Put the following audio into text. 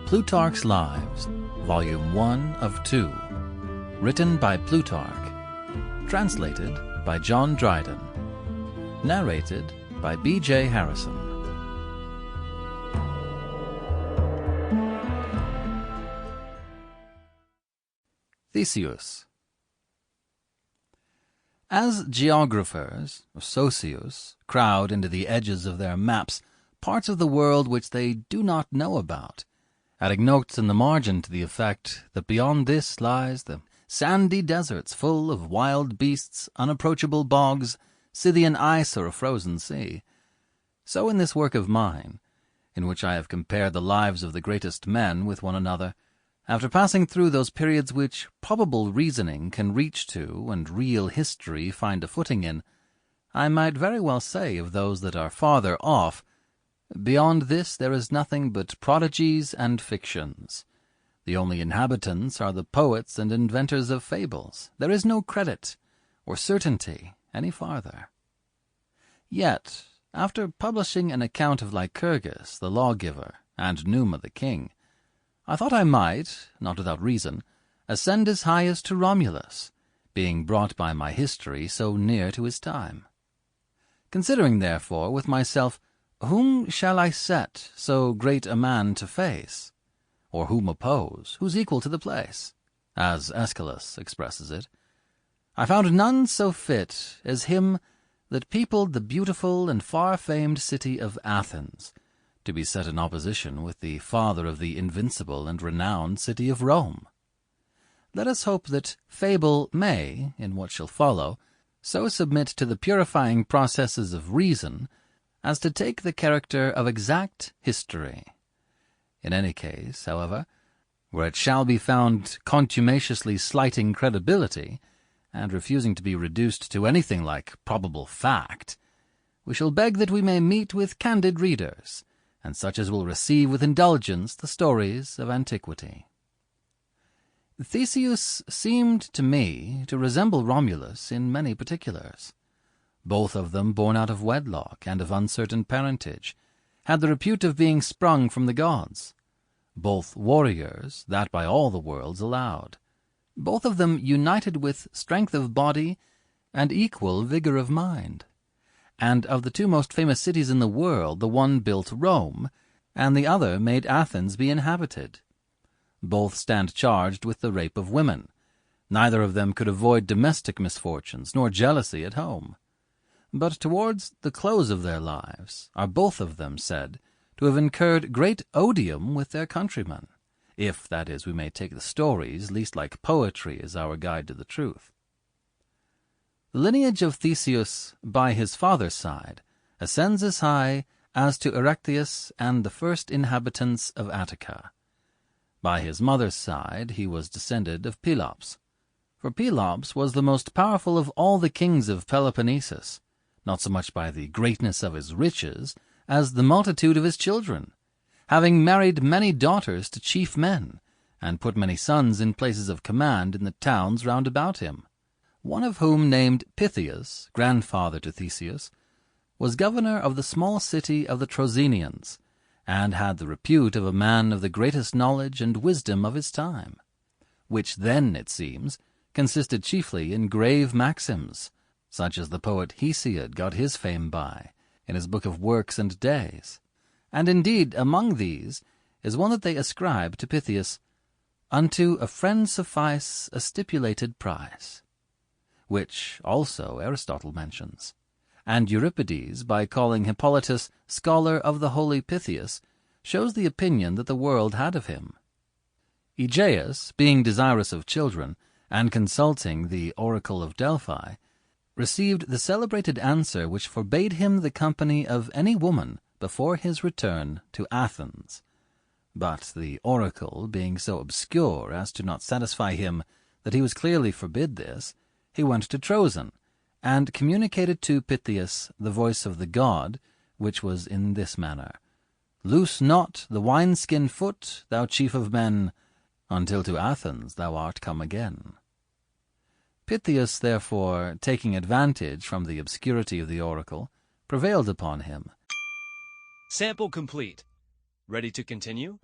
Plutarch's Lives, Volume 1 of 2, written by Plutarch, translated by John Dryden, narrated by B.J.Harrison. Theseus. As geographers, or socios, crowd into the edges of their maps parts of the world which they do not know about, adding notes in the margin to the effect that beyond this lies the sandy deserts full of wild beasts, unapproachable bogs, Scythian ice, or a frozen sea. So in this work of mine, in which I have compared the lives of the greatest men with one another, after passing through those periods which probable reasoning can reach to and real history find a footing in, I might very well say of those that are farther off, beyond this there is nothing but prodigies and fictions. The only inhabitants are the poets and inventors of fables. There is no credit or certainty any farther. Yet, after publishing an account of Lycurgus the lawgiver and Numa the king, I thought I might, not without reason, ascend as high as to Romulus, being brought by my history so near to his time. Considering, therefore, with myself, whom shall I set so great a man to face, or whom oppose, who's equal to the place, as Aeschylus expresses it, I found none so fit as him that peopled the beautiful and far-famed city of Athens, to be set in opposition with the father of the invincible and renowned city of Rome. Let us hope that fable may, in what shall follow, so submit to the purifying processes of reason as to take the character of exact history. In any case, however, where it shall be found contumaciously slighting credibility, and refusing to be reduced to anything like probable fact, we shall beg that we may meet with candid readers, and such as will receive with indulgence the stories of antiquity. Theseus seemed to me to resemble Romulus in many particulars. Both of them, born out of wedlock and of uncertain parentage, had the repute of being sprung from the gods. Both warriors, that by all the world's allowed. Both of them united with strength of body and equal vigor of mind. And of the two most famous cities in the world, the one built Rome, and the other made Athens be inhabited. Both stand charged with the rape of women. Neither of them could avoid domestic misfortunes, nor jealousy at home. But towards the close of their lives are both of them said to have incurred great odium with their countrymen, if, that is, we may take the stories least like poetry as our guide to the truth. The lineage of Theseus by his father's side ascends as high as to Erechtheus and the first inhabitants of Attica. By his mother's side he was descended of Pelops, for Pelops was the most powerful of all the kings of Peloponnesus, not so much by the greatness of his riches as the multitude of his children, having married many daughters to chief men, and put many sons in places of command in the towns round about him, one of whom, named Pythius, grandfather to Theseus, was governor of the small city of the Trozenians, and had the repute of a man of the greatest knowledge and wisdom of his time, which then, it seems, consisted chiefly in grave maxims, such as the poet Hesiod got his fame by, in his book of Works and Days. And indeed among these is one that they ascribe to Pythius, "Unto a friend suffice a stipulated price," which also Aristotle mentions, and Euripides, by calling Hippolytus scholar of the holy Pythius, shows the opinion that the world had of him. Aegeus, being desirous of children, and consulting the oracle of Delphi, received the celebrated answer which forbade him the company of any woman before his return to Athens. But the oracle being so obscure as to not satisfy him that he was clearly forbid this, he went to Trozen, and communicated to Pythius the voice of the god, which was in this manner: "Loose not the wineskin foot, thou chief of men, until to Athens thou art come again." Pythius, therefore, taking advantage from the obscurity of the oracle, prevailed upon him. Sample complete. Ready to continue?